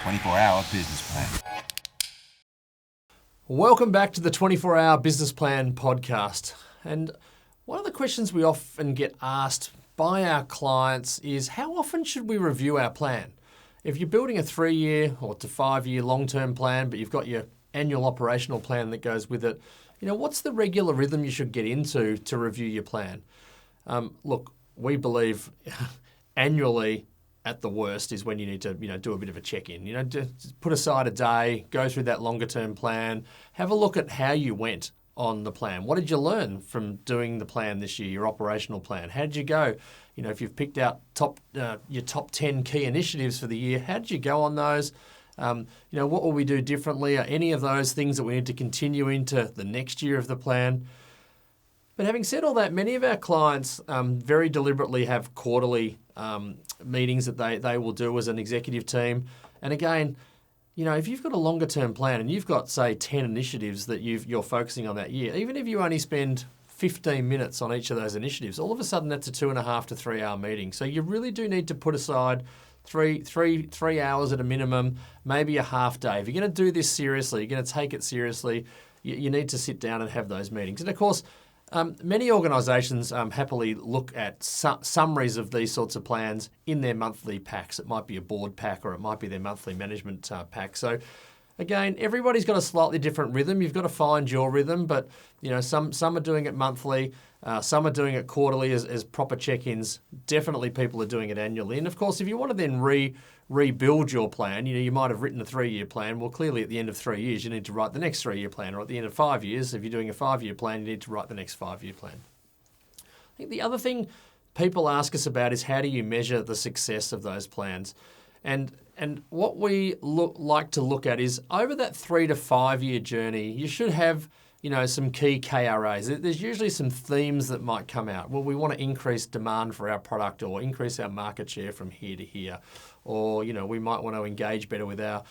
24-hour business plan. Welcome back to the 24-Hour Business Plan podcast. And one of the questions we often get asked by our clients is, how often should we review our plan? If you're building a 3-year or to 5-year long-term plan, but you've got your annual operational plan that goes with it, what's the regular rhythm you should get into to review your plan? Look, we believe annually at the worst is when you need to, do a bit of a check-in. Just put aside a day, go through that longer-term plan, have a look at how you went on the plan. What did you learn from doing the plan this year, your operational plan? How did you go? If you've picked out your top 10 key initiatives for the year, how did you go on those? What will we do differently? Are any of those things that we need to continue into the next year of the plan? But having said all that, many of our clients very deliberately have quarterly meetings that they will do as an executive team. And again, if you've got a longer term plan and you've got, say, 10 initiatives that you're focusing on that year, even if you only spend 15 minutes on each of those initiatives, all of a sudden that's a 2.5 to 3 hour meeting. So you really do need to put aside three hours at a minimum, maybe a half day. If you're going to do this seriously, you're going to take it seriously, you need to sit down and have those meetings. And of course, many organisations happily look at summaries of these sorts of plans in their monthly packs. It might be a board pack or it might be their monthly management pack. So again, everybody's got a slightly different rhythm. You've got to find your rhythm, but some are doing it monthly, some are doing it quarterly as proper check-ins. Definitely people are doing it annually. And of course, if you want to then rebuild your plan, you might have written a 3-year plan. Well, clearly at the end of 3 years, you need to write the next 3-year plan, or at the end of 5 years, if you're doing a 5-year plan, you need to write the next 5-year plan. I think the other thing people ask us about is, how do you measure the success of those plans? And what we like to look at is, over that 3 to 5 year journey, you should have some key KRAs. There's usually some themes that might come out. Well, we want to increase demand for our product, or increase our market share from here to here. Or, we might want to engage better with our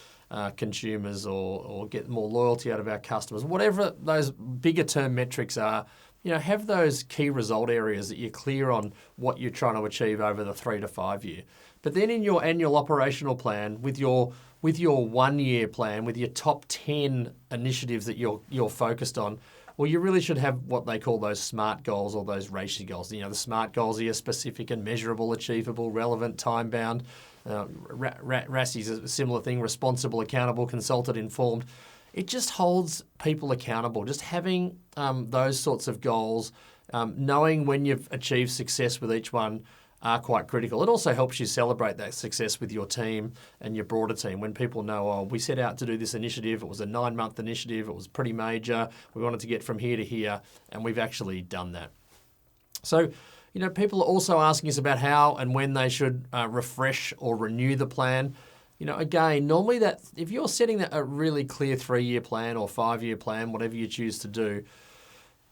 consumers, or get more loyalty out of our customers. Whatever those bigger term metrics are, have those key result areas that you're clear on what you're trying to achieve over the 3 to 5 year. But then in your annual operational plan, with your 1-year plan, with your top 10 initiatives that you're focused on, well, you really should have what they call those SMART goals, or those RACI goals. The SMART goals are your specific and measurable, achievable, relevant, time-bound. RACI is a similar thing: responsible, accountable, consulted, informed. It just holds people accountable. Just having those sorts of goals, knowing when you've achieved success with each one, are quite critical. It also helps you celebrate that success with your team and your broader team. When people know, oh, we set out to do this initiative, it was a 9-month initiative, it was pretty major, we wanted to get from here to here, and we've actually done that. So, people are also asking us about how and when they should refresh or renew the plan. Again, normally that if you're setting a really clear 3-year plan or 5-year plan, whatever you choose to do,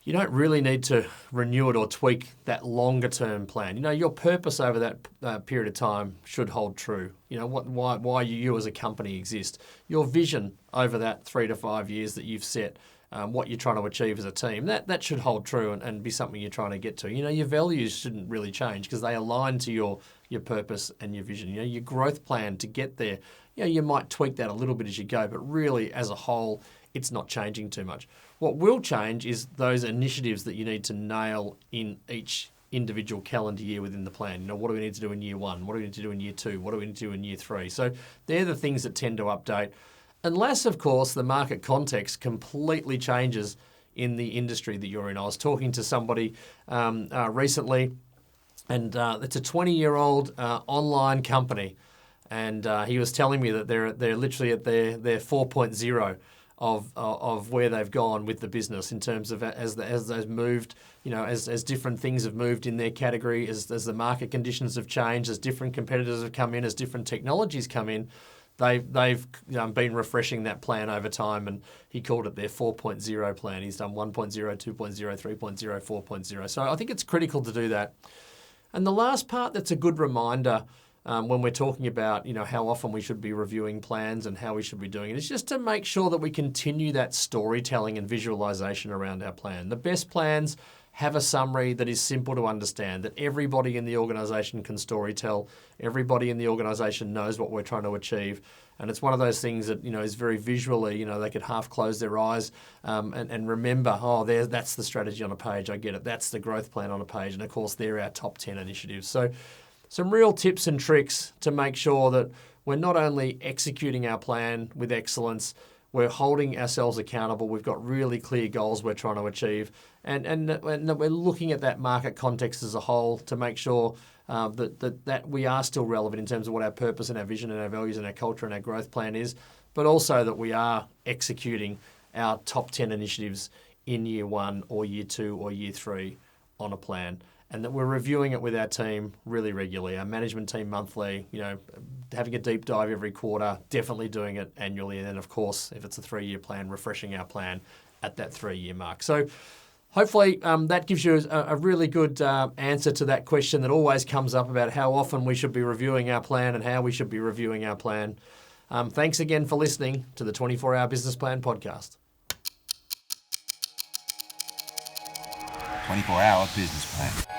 you don't really need to renew it or tweak that longer term plan. Your purpose over that period of time should hold true. Why you as a company exist. Your vision over that 3 to 5 years that you've set, what you're trying to achieve as a team, that should hold true and be something you're trying to get to. Your values shouldn't really change because they align to your purpose and your vision. Your growth plan to get there, you might tweak that a little bit as you go, but really as a whole, it's not changing too much. What will change is those initiatives that you need to nail in each individual calendar year within the plan. What do we need to do in year 1? What do we need to do in year 2? What do we need to do in year 3? So they're the things that tend to update. Unless, of course, the market context completely changes in the industry that you're in. I was talking to somebody recently, and it's a 20-year-old online company, and he was telling me that they're literally at their 4.0 of where they've gone with the business in terms of as they've moved, as different things have moved in their category, as the market conditions have changed, as different competitors have come in, as different technologies come in. They've been refreshing that plan over time, and he called it their 4.0 plan. He's done 1.0, 2.0, 3.0, 4.0. So I think it's critical to do that. And the last part that's a good reminder when we're talking about how often we should be reviewing plans and how we should be doing it, is just to make sure that we continue that storytelling and visualization around our plan. The best plans have a summary that is simple to understand, that everybody in the organisation can storytell, everybody in the organisation knows what we're trying to achieve. And it's one of those things that, is very visually, they could half close their eyes and remember, that's the strategy on a page, I get it. That's the growth plan on a page. And of course, they're our top 10 initiatives. So some real tips and tricks to make sure that we're not only executing our plan with excellence, we're holding ourselves accountable. We've got really clear goals we're trying to achieve. And we're looking at that market context as a whole to make sure that we are still relevant in terms of what our purpose and our vision and our values and our culture and our growth plan is, but also that we are executing our top 10 initiatives in year 1 or year 2 or year 3 on a plan. And that we're reviewing it with our team really regularly, our management team monthly, having a deep dive every quarter, definitely doing it annually. And then, of course, if it's a 3-year plan, refreshing our plan at that 3-year mark. So hopefully that gives you a really good answer to that question that always comes up about how often we should be reviewing our plan and how we should be reviewing our plan. Thanks again for listening to the 24-Hour Business Plan podcast. 24-hour business plan.